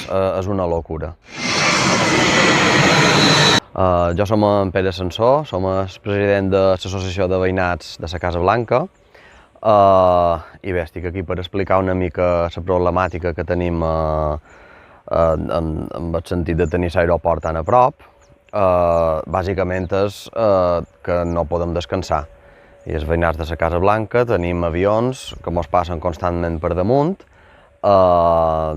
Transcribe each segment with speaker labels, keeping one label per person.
Speaker 1: és una locura. Jo som en Pere Sansó, som el president de l'Associació de Veïnats de la Casa Blanca i bé, estic aquí per explicar una mica la problemàtica que tenim en el sentit de tenir l'aeroport tan a prop. Bàsicament és que no podem descansar. I els veïnats de la Casa Blanca tenim avions que ens passen constantment per damunt, a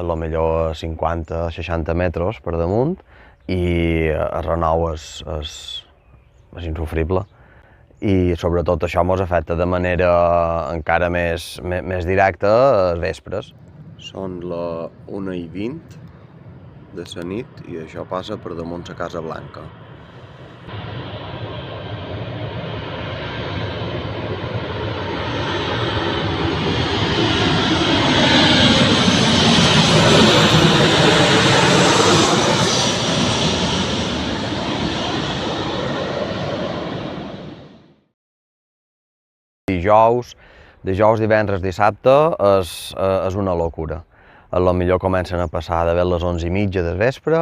Speaker 1: lo millor a 50-60 metres per damunt, i a Renou és insofrible. I sobretot això ens afecta de manera encara més directa als vespres. Són les 1:20 de la nit i això passa per damunt la Casa Blanca. Dijous, divendres, dissabte és una locura. A lo millor comencen a passar de les 11:30 del vespre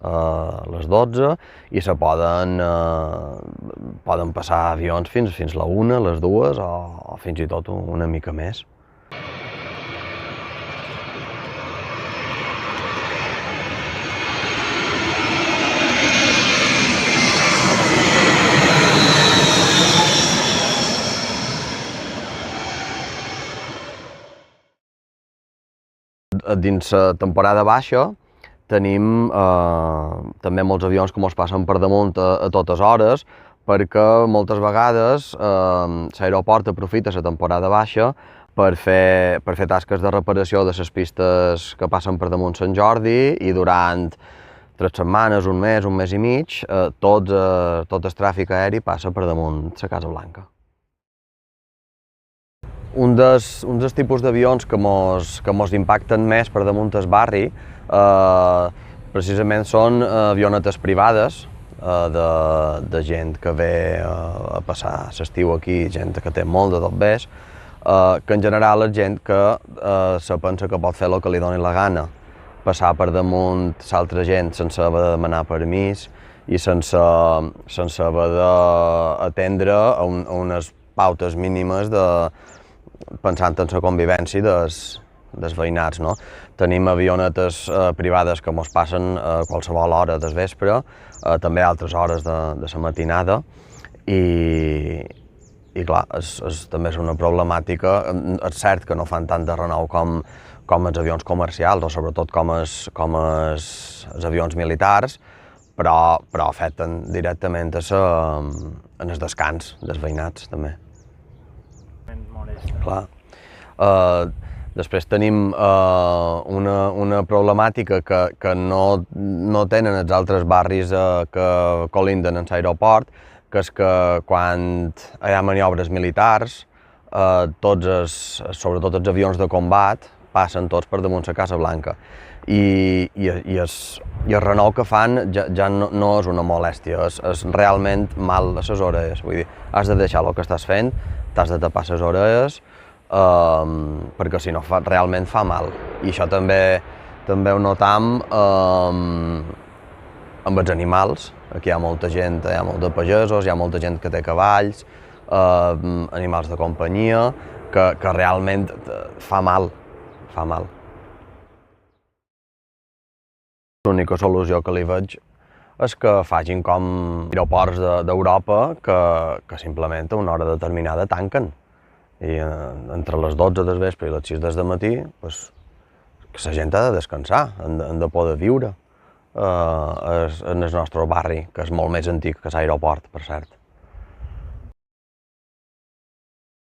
Speaker 1: a les 12 i poden passar avions fins la 1, les 2 o fins i tot una mica més. Dins la temporada baixa tenim també molts avions que ens passen per damunt a totes hores, perquè moltes vegades l'aeroport aprofita la temporada baixa per fer tasques de reparació de les pistes que passen per damunt Sant Jordi, i durant 3 setmanes, un mes i mig, tot el tràfic aeri passa per damunt la Casa Blanca. Un dels tipus d'avions que mos impacten més per damunt el barri precisament són avionetes privades de gent que ve a passar l'estiu aquí, gent que té molt de dobbers, que en general és gent que se pensa que pot fer el que li doni la gana, passar per damunt l'altra gent sense haver de demanar permís i sense haver d'atendre a unes pautes mínimes pensant en la convivència dels veïnats. Tenim avionetes privades que ens passen a qualsevol hora del vespre, també a altres hores de la matinada, i clar, també és una problemàtica. És cert que no fan tant de renou com els avions comercials o sobretot com els avions militars, però afecten directament en el descans dels veïnats també. Clar. Després tenim una problemàtica que no tenen els altres barris que colinden amb l'aeroport, que és que quan hi ha maniobres militars, sobretot els avions de combat, passen tots per damunt la Casa Blanca. I el renou que fan ja no és una molèstia, és realment mal a les orelles. Vull dir, has de deixar el que estàs fent, t'has de tapar les orelles, perquè si no realment fa mal. I això també ho notam amb els animals. Aquí hi ha molta gent, hi ha molts de pagesos, hi ha molta gent que té cavalls, animals de companyia, que realment fa mal. L'única solució que li veig és que facin com aeroports d'Europa que simplement a una hora determinada tanquen. I entre les 12 del vespre i les 6 del matí, que la gent ha de descansar, han de poder viure en el nostre barri, que és molt més antic que l'aeroport, per cert.